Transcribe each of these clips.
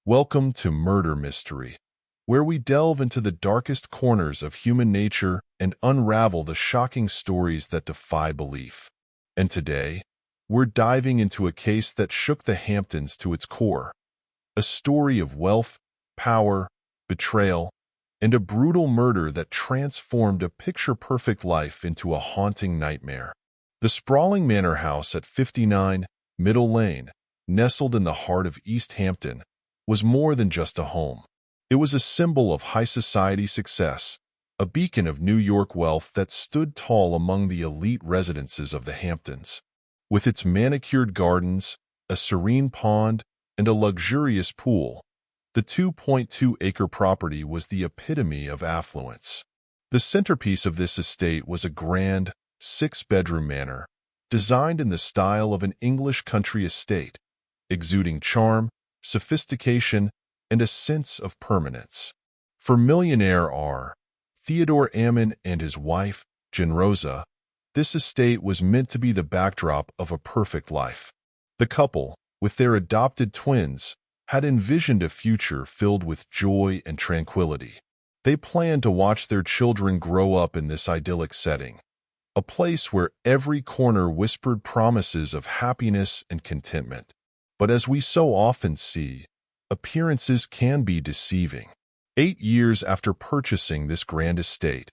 Welcome to Murder Mystery, where we delve into the darkest corners of human nature and unravel the shocking stories that defy belief. And today, we're diving into a case that shook the Hamptons to its core, a story of wealth, power, betrayal, and a brutal murder that transformed a picture-perfect life into a haunting nightmare. The sprawling manor house at 59 Middle Lane, nestled in the heart of East Hampton, was more than just a home. It was a symbol of high society success, a beacon of New York wealth that stood tall among the elite residences of the Hamptons. With its manicured gardens, a serene pond, and a luxurious pool, the 2.2-acre property was the epitome of affluence. The centerpiece of this estate was a grand, six-bedroom manor, designed in the style of an English country estate, exuding charm, sophistication, and a sense of permanence. For millionaire R. Theodore Ammon and his wife, Generosa, this estate was meant to be the backdrop of a perfect life. The couple, with their adopted twins, had envisioned a future filled with joy and tranquility. They planned to watch their children grow up in this idyllic setting, a place where every corner whispered promises of happiness and contentment. But as we so often see, appearances can be deceiving. 8 years after purchasing this grand estate,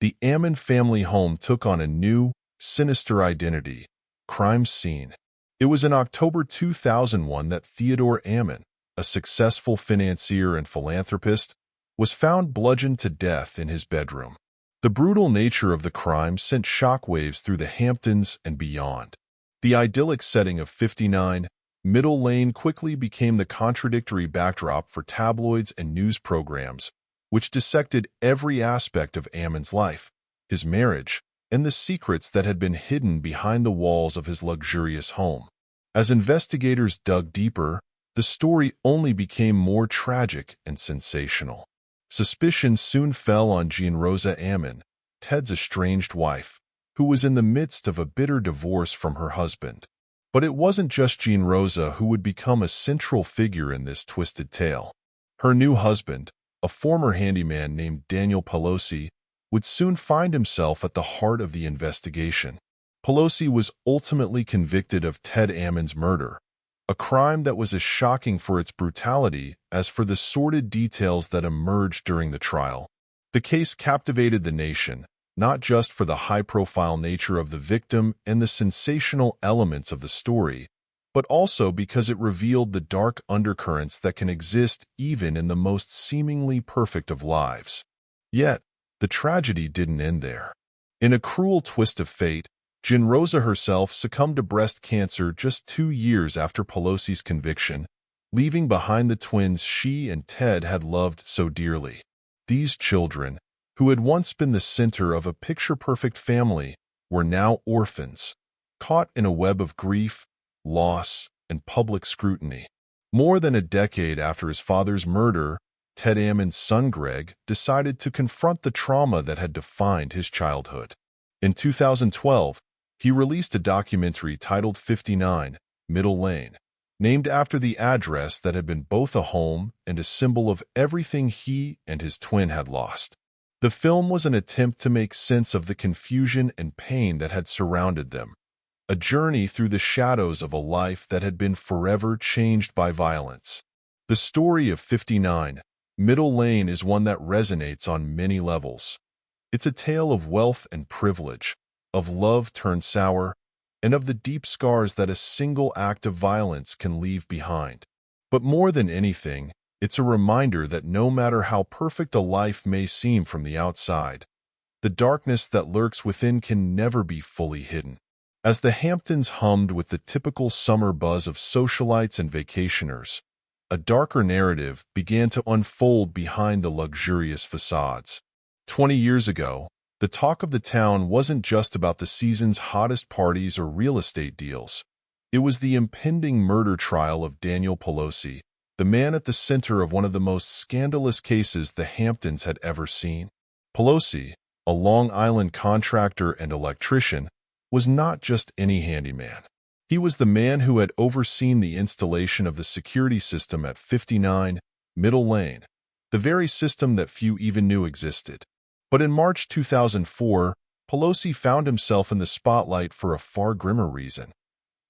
the Ammon family home took on a new, sinister identity: crime scene. It was in October 2001 that Theodore Ammon, a successful financier and philanthropist, was found bludgeoned to death in his bedroom. The brutal nature of the crime sent shockwaves through the Hamptons and beyond. The idyllic setting of 59 Middle Lane quickly became the contradictory backdrop for tabloids and news programs, which dissected every aspect of Ammon's life, his marriage, and the secrets that had been hidden behind the walls of his luxurious home. As investigators dug deeper, the story only became more tragic and sensational. Suspicion soon fell on Generosa Ammon, Ted's estranged wife, who was in the midst of a bitter divorce from her husband. But it wasn't just Generosa who would become a central figure in this twisted tale. Her new husband, a former handyman named Daniel Pelosi, would soon find himself at the heart of the investigation. Pelosi was ultimately convicted of Ted Ammon's murder, a crime that was as shocking for its brutality as for the sordid details that emerged during the trial. The case captivated the nation, not just for the high-profile nature of the victim and the sensational elements of the story, but also because it revealed the dark undercurrents that can exist even in the most seemingly perfect of lives. Yet, the tragedy didn't end there. In a cruel twist of fate, Generosa herself succumbed to breast cancer just 2 years after Pelosi's conviction, leaving behind the twins she and Ted had loved so dearly. These children, who had once been the center of a picture-perfect family, were now orphans, caught in a web of grief, loss, and public scrutiny. More than a decade after his father's murder, Ted Ammon's son Greg decided to confront the trauma that had defined his childhood. In 2012, he released a documentary titled 59 Middle Lane, named after the address that had been both a home and a symbol of everything he and his twin had lost. The film was an attempt to make sense of the confusion and pain that had surrounded them, a journey through the shadows of a life that had been forever changed by violence. The story of 59 Middle Lane is one that resonates on many levels. It's a tale of wealth and privilege, of love turned sour, and of the deep scars that a single act of violence can leave behind. But more than anything, it's a reminder that no matter how perfect a life may seem from the outside, the darkness that lurks within can never be fully hidden. As the Hamptons hummed with the typical summer buzz of socialites and vacationers, a darker narrative began to unfold behind the luxurious facades. 20 years ago, the talk of the town wasn't just about the season's hottest parties or real estate deals. It was the impending murder trial of Daniel Pelosi, the man at the center of one of the most scandalous cases the Hamptons had ever seen. Pelosi, a Long Island contractor and electrician, was not just any handyman. He was the man who had overseen the installation of the security system at 59 Middle Lane, the very system that few even knew existed. But in March 2004, Pelosi found himself in the spotlight for a far grimmer reason.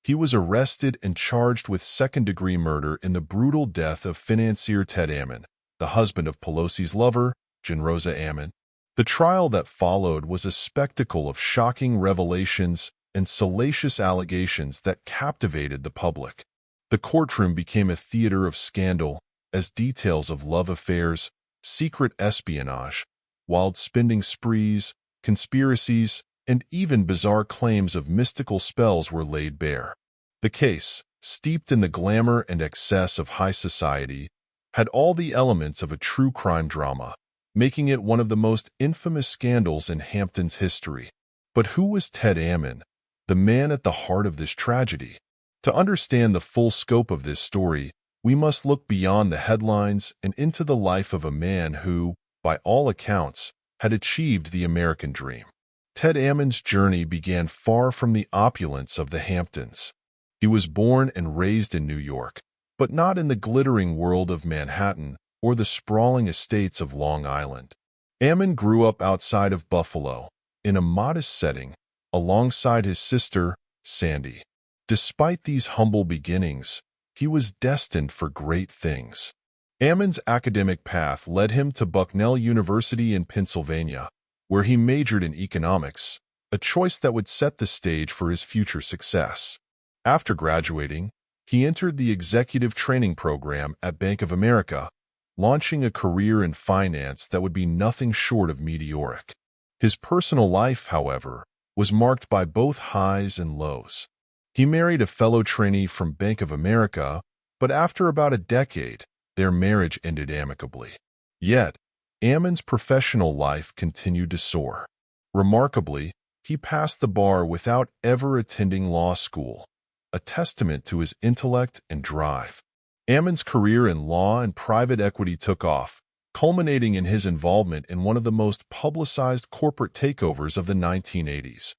He was arrested and charged with second-degree murder in the brutal death of financier Ted Ammon, the husband of Pelosi's lover, Generosa Ammon. The trial that followed was a spectacle of shocking revelations and salacious allegations that captivated the public. The courtroom became a theater of scandal as details of love affairs, secret espionage, wild spending sprees, conspiracies, and even bizarre claims of mystical spells were laid bare. The case, steeped in the glamour and excess of high society, had all the elements of a true crime drama, making it one of the most infamous scandals in Hamptons history. But who was Ted Ammon, the man at the heart of this tragedy? To understand the full scope of this story, we must look beyond the headlines and into the life of a man who, by all accounts, had achieved the American dream. Ted Ammon's journey began far from the opulence of the Hamptons. He was born and raised in New York, but not in the glittering world of Manhattan or the sprawling estates of Long Island. Ammon grew up outside of Buffalo, in a modest setting, alongside his sister, Sandy. Despite these humble beginnings, he was destined for great things. Ammon's academic path led him to Bucknell University in Pennsylvania, where he majored in economics, a choice that would set the stage for his future success. After graduating, he entered the executive training program at Bank of America, launching a career in finance that would be nothing short of meteoric. His personal life, however, was marked by both highs and lows. He married a fellow trainee from Bank of America, but after about a decade, their marriage ended amicably. Yet, Ammon's professional life continued to soar. Remarkably, he passed the bar without ever attending law school, a testament to his intellect and drive. Ammon's career in law and private equity took off, culminating in his involvement in one of the most publicized corporate takeovers of the 1980s,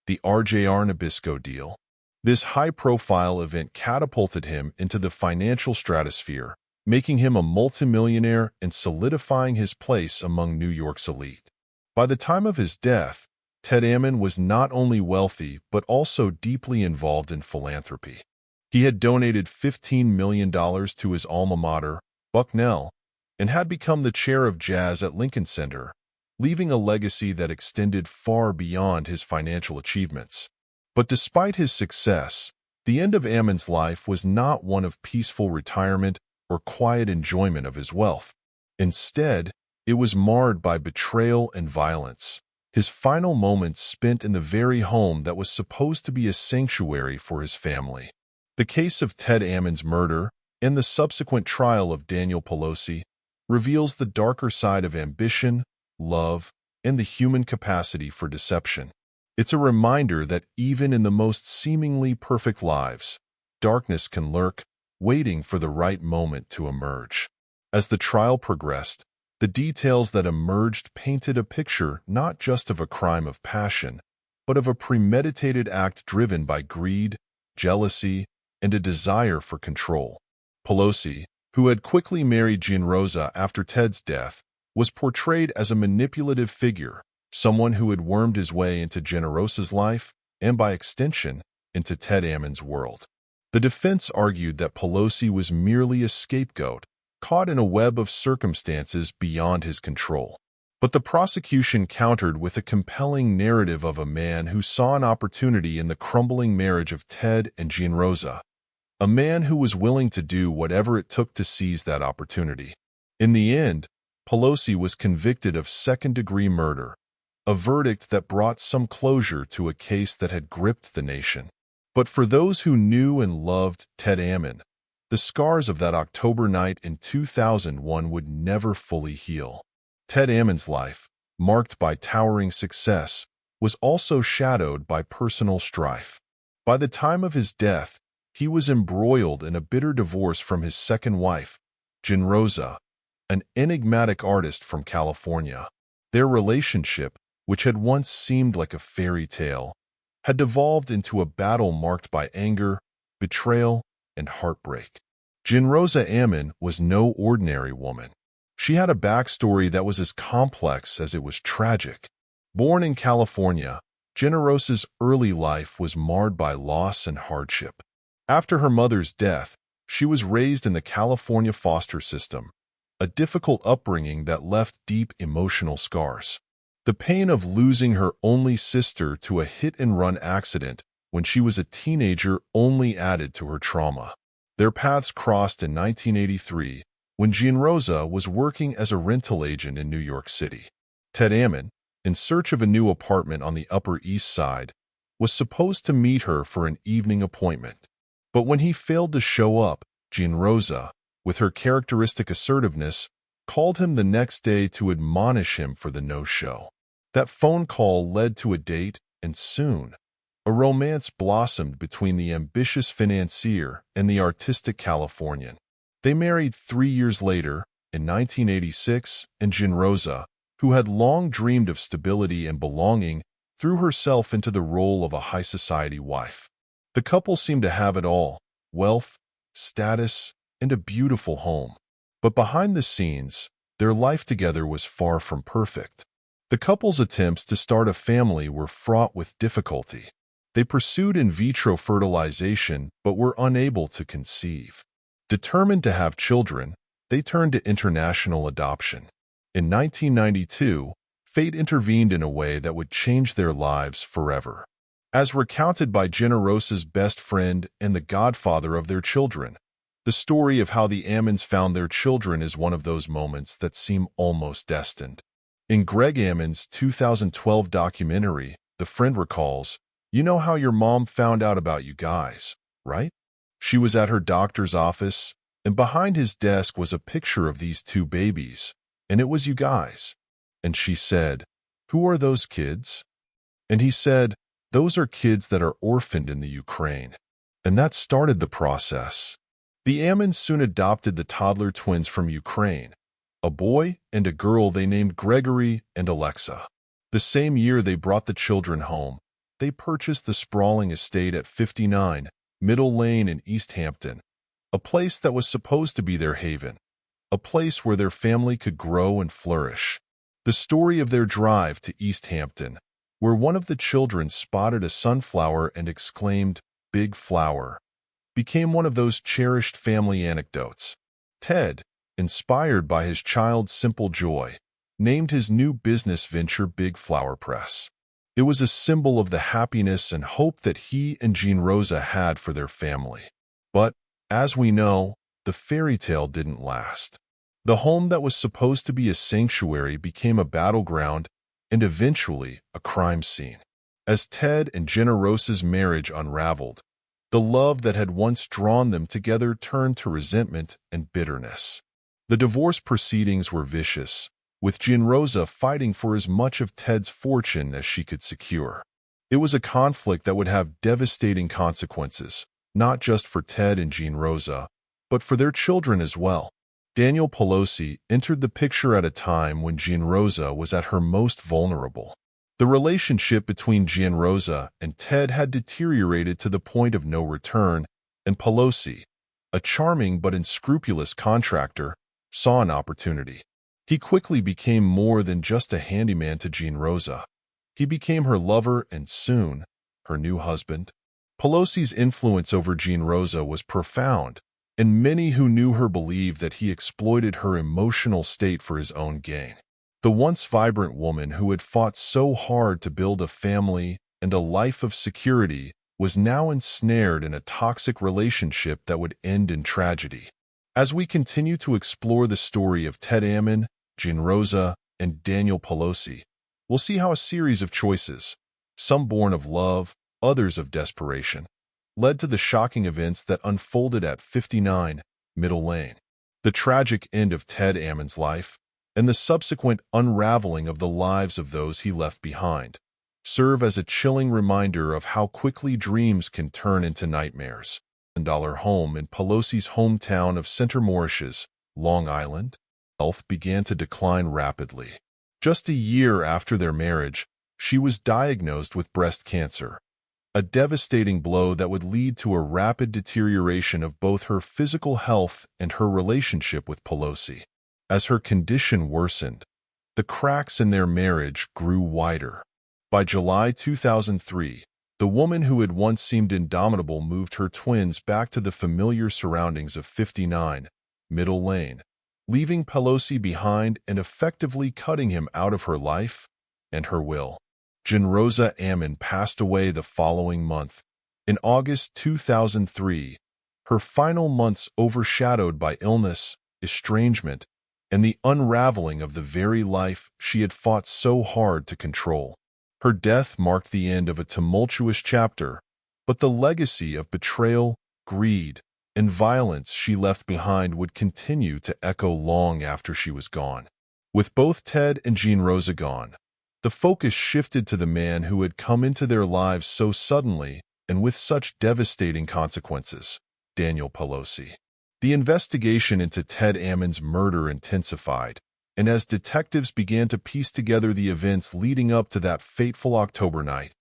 the RJR Nabisco deal. This high-profile event catapulted him into the financial stratosphere, making him a multimillionaire and solidifying his place among New York's elite. By the time of his death, Ted Ammon was not only wealthy but also deeply involved in philanthropy. He had donated $15 million to his alma mater, Bucknell, and had become the chair of jazz at Lincoln Center, leaving a legacy that extended far beyond his financial achievements. But despite his success, the end of Ammon's life was not one of peaceful retirement or quiet enjoyment of his wealth. Instead, it was marred by betrayal and violence, his final moments spent in the very home that was supposed to be a sanctuary for his family. The case of Ted Ammon's murder and the subsequent trial of Daniel Pelosi reveals the darker side of ambition, love, and the human capacity for deception. It's a reminder that even in the most seemingly perfect lives, darkness can lurk, waiting for the right moment to emerge. As the trial progressed, the details that emerged painted a picture not just of a crime of passion, but of a premeditated act driven by greed, jealousy, and a desire for control. Pelosi, who had quickly married Generosa after Ted's death, was portrayed as a manipulative figure, someone who had wormed his way into Generosa's life and, by extension, into Ted Ammon's world. The defense argued that Pelosi was merely a scapegoat, caught in a web of circumstances beyond his control. But the prosecution countered with a compelling narrative of a man who saw an opportunity in the crumbling marriage of Ted and Generosa, a man who was willing to do whatever it took to seize that opportunity. In the end, Pelosi was convicted of second-degree murder, a verdict that brought some closure to a case that had gripped the nation. But for those who knew and loved Ted Ammon, the scars of that October night in 2001 would never fully heal. Ted Ammon's life, marked by towering success, was also shadowed by personal strife. By the time of his death, he was embroiled in a bitter divorce from his second wife, Generosa, an enigmatic artist from California. Their relationship, which had once seemed like a fairy tale, had devolved into a battle marked by anger, betrayal, and heartbreak. Generosa Ammon was no ordinary woman. She had a backstory that was as complex as it was tragic. Born in California, Generosa's early life was marred by loss and hardship. After her mother's death, she was raised in the California foster system, a difficult upbringing that left deep emotional scars. The pain of losing her only sister to a hit-and-run accident when she was a teenager only added to her trauma. Their paths crossed in 1983 when Generosa was working as a rental agent in New York City. Ted Ammon, in search of a new apartment on the Upper East Side, was supposed to meet her for an evening appointment. But when he failed to show up, Generosa, with her characteristic assertiveness, called him the next day to admonish him for the no-show. That phone call led to a date, and soon, a romance blossomed between the ambitious financier and the artistic Californian. They married 3 years later, in 1986, and Generosa, who had long dreamed of stability and belonging, threw herself into the role of a high-society wife. The couple seemed to have it all: wealth, status, and a beautiful home. But behind the scenes, their life together was far from perfect. The couple's attempts to start a family were fraught with difficulty. They pursued in vitro fertilization but were unable to conceive. Determined to have children, they turned to international adoption. In 1992, fate intervened in a way that would change their lives forever. As recounted by Generosa's best friend and the godfather of their children, the story of how the Ammons found their children is one of those moments that seem almost destined. In Greg Ammon's 2012 documentary, the friend recalls, "You know how your mom found out about you guys, right? She was at her doctor's office, and behind his desk was a picture of these 2 babies, and it was you guys. And she said, 'Who are those kids?' And he said, 'Those are kids that are orphaned in the Ukraine.' And that started the process. The Ammons soon adopted the toddler twins from Ukraine, a boy and a girl they named Gregory and Alexa. The same year they brought the children home, they purchased the sprawling estate at 59 Middle Lane in East Hampton, a place that was supposed to be their haven, a place where their family could grow and flourish. The story of their drive to East Hampton, where one of the children spotted a sunflower and exclaimed, "Big flower," became one of those cherished family anecdotes. Ted, inspired by his child's simple joy, named his new business venture Big Flower Press. It was a symbol of the happiness and hope that he and Generosa had for their family. But, as we know, the fairy tale didn't last. The home that was supposed to be a sanctuary became a battleground and eventually a crime scene. As Ted and Generosa's marriage unraveled, the love that had once drawn them together turned to resentment and bitterness. The divorce proceedings were vicious, with Generosa fighting for as much of Ted's fortune as she could secure. It was a conflict that would have devastating consequences, not just for Ted and Generosa, but for their children as well. Daniel Pelosi entered the picture at a time when Generosa was at her most vulnerable. The relationship between Generosa and Ted had deteriorated to the point of no return, and Pelosi, a charming but unscrupulous contractor, saw an opportunity. He quickly became more than just a handyman to Generosa. He became her lover and soon, her new husband. Pelosi's influence over Generosa was profound, and many who knew her believed that he exploited her emotional state for his own gain. The once vibrant woman who had fought so hard to build a family and a life of security was now ensnared in a toxic relationship that would end in tragedy. As we continue to explore the story of Ted Ammon, Generosa, and Daniel Pelosi, we'll see how a series of choices, some born of love, others of desperation, led to the shocking events that unfolded at 59 Middle Lane. The tragic end of Ted Ammon's life, and the subsequent unraveling of the lives of those he left behind, serve as a chilling reminder of how quickly dreams can turn into nightmares. $1 home in Pelosi's hometown of Center Mauritius, Long Island, health began to decline rapidly. Just a year after their marriage, she was diagnosed with breast cancer, a devastating blow that would lead to a rapid deterioration of both her physical health and her relationship with Pelosi. As her condition worsened, the cracks in their marriage grew wider. By July 2003, the woman who had once seemed indomitable moved her twins back to the familiar surroundings of 59 Middle Lane, leaving Pelosi behind and effectively cutting him out of her life and her will. Generosa Ammon passed away the following month. In August 2003, her final months overshadowed by illness, estrangement, and the unraveling of the very life she had fought so hard to control. Her death marked the end of a tumultuous chapter, but the legacy of betrayal, greed, and violence she left behind would continue to echo long after she was gone. With both Ted and Generosa gone, the focus shifted to the man who had come into their lives so suddenly and with such devastating consequences, Daniel Pelosi. The investigation into Ted Ammon's murder intensified, and as detectives began to piece together the events leading up to that fateful October night,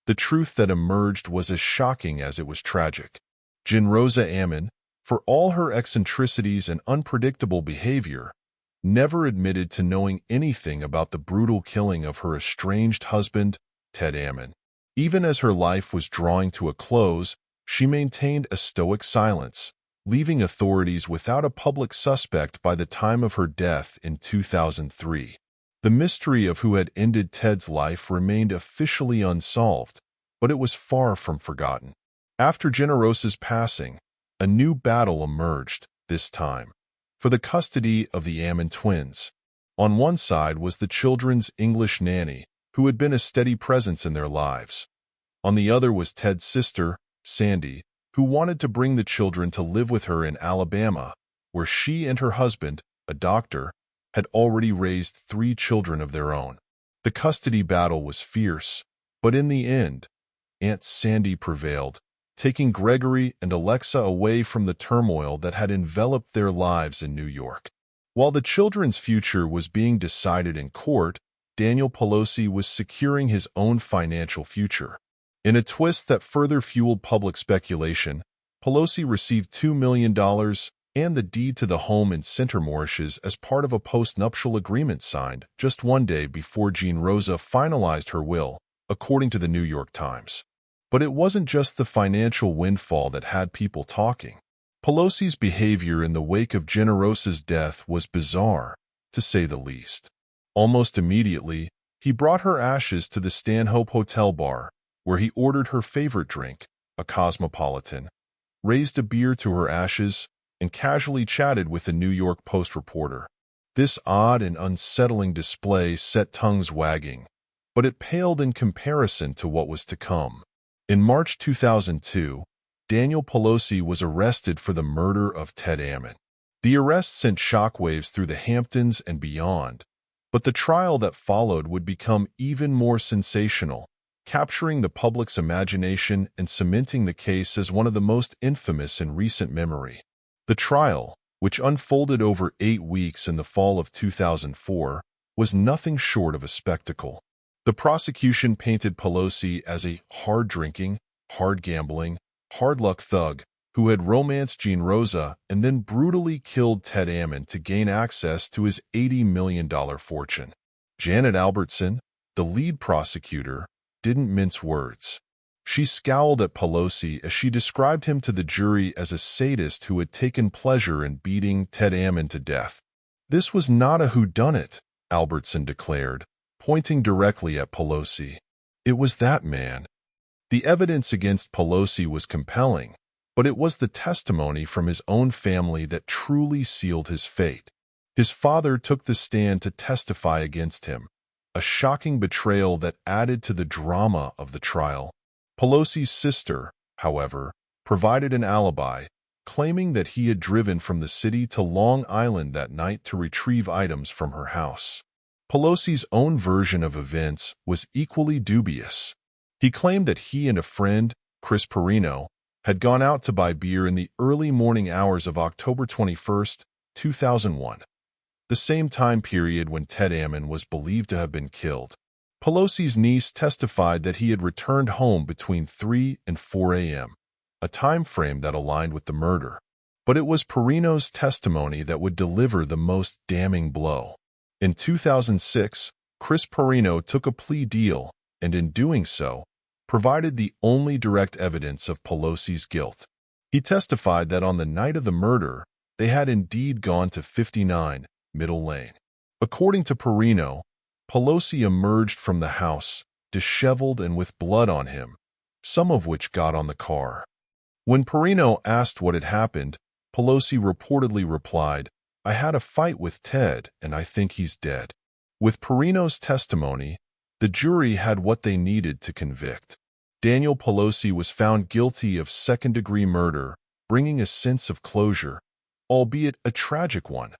the truth that emerged was as shocking as it was tragic. Generosa Ammon, for all her eccentricities and unpredictable behavior, never admitted to knowing anything about the brutal killing of her estranged husband, Ted Ammon. Even as her life was drawing to a close, she maintained a stoic silence, leaving authorities without a public suspect by the time of her death in 2003. The mystery of who had ended Ted's life remained officially unsolved, but it was far from forgotten. After Generosa's passing, a new battle emerged, this time for the custody of the Ammon twins. On one side was the children's English nanny, who had been a steady presence in their lives. On the other was Ted's sister, Sandy, who wanted to bring the children to live with her in Alabama, where she and her husband, a doctor, had already raised 3 children of their own. The custody battle was fierce, but in the end, Aunt Sandy prevailed, taking Gregory and Alexa away from the turmoil that had enveloped their lives in New York. While the children's future was being decided in court, Daniel Pelosi was securing his own financial future. In a twist that further fueled public speculation, Pelosi received $2 million and the deed to the home in Centermorishes as part of a post-nuptial agreement signed just one day before Generosa finalized her will, according to the New York Times. But it wasn't just the financial windfall that had people talking. Pelosi's behavior in the wake of Generosa's death was bizarre, to say the least. Almost immediately, he brought her ashes to the Stanhope Hotel bar, where he ordered her favorite drink, a Cosmopolitan, raised a beer to her ashes, and casually chatted with a New York Post reporter. This odd and unsettling display set tongues wagging, but it paled in comparison to what was to come. In March 2002, Daniel Pelosi was arrested for the murder of Ted Ammon. The arrest sent shockwaves through the Hamptons and beyond, but the trial that followed would become even more sensational, capturing the public's imagination and cementing the case as one of the most infamous in recent memory. The trial, which unfolded over 8 weeks in the fall of 2004, was nothing short of a spectacle. The prosecution painted Pelosi as a hard-drinking, hard-gambling, hard-luck thug who had romanced Generosa and then brutally killed Ted Ammon to gain access to his $80 million fortune. Janet Albertson, the lead prosecutor, didn't mince words. She scowled at Pelosi as she described him to the jury as a sadist who had taken pleasure in beating Ted Ammon to death. "This was not a whodunit," Albertson declared, pointing directly at Pelosi. "It was that man." The evidence against Pelosi was compelling, but it was the testimony from his own family that truly sealed his fate. His father took the stand to testify against him, a shocking betrayal that added to the drama of the trial. Pelosi's sister, however, provided an alibi, claiming that he had driven from the city to Long Island that night to retrieve items from her house. Pelosi's own version of events was equally dubious. He claimed that he and a friend, Chris Perino, had gone out to buy beer in the early morning hours of October 21, 2001, the same time period when Ted Ammon was believed to have been killed. Pelosi's niece testified that he had returned home between 3 and 4 a.m., a time frame that aligned with the murder. But it was Perino's testimony that would deliver the most damning blow. In 2006, Chris Perino took a plea deal and, in doing so, provided the only direct evidence of Pelosi's guilt. He testified that on the night of the murder, they had indeed gone to 59 Middle Lane. According to Perino, Pelosi emerged from the house, disheveled and with blood on him, some of which got on the car. When Perino asked what had happened, Pelosi reportedly replied, "I had a fight with Ted, and I think he's dead." With Perino's testimony, the jury had what they needed to convict. Daniel Pelosi was found guilty of second-degree murder, bringing a sense of closure, albeit a tragic one,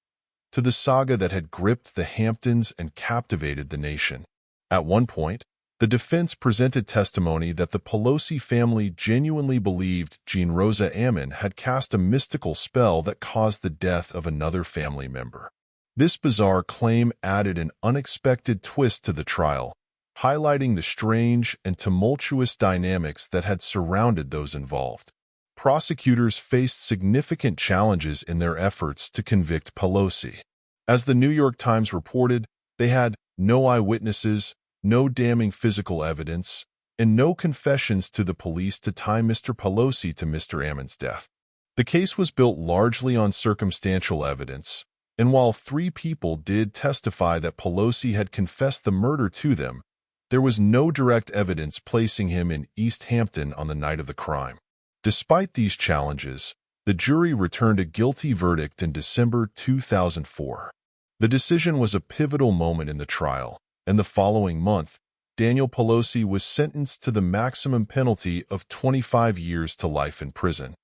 to the saga that had gripped the Hamptons and captivated the nation. At one point, the defense presented testimony that the Pelosi family genuinely believed Generosa Ammon had cast a mystical spell that caused the death of another family member. This bizarre claim added an unexpected twist to the trial, highlighting the strange and tumultuous dynamics that had surrounded those involved. Prosecutors faced significant challenges in their efforts to convict Pelosi. As the New York Times reported, they had no eyewitnesses, no damning physical evidence, and no confessions to the police to tie Mr. Pelosi to Mr. Ammon's death. The case was built largely on circumstantial evidence, and while 3 people did testify that Pelosi had confessed the murder to them, there was no direct evidence placing him in East Hampton on the night of the crime. Despite these challenges, the jury returned a guilty verdict in December 2004. The decision was a pivotal moment in the trial, and the following month, Daniel Pelosi was sentenced to the maximum penalty of 25 years to life in prison.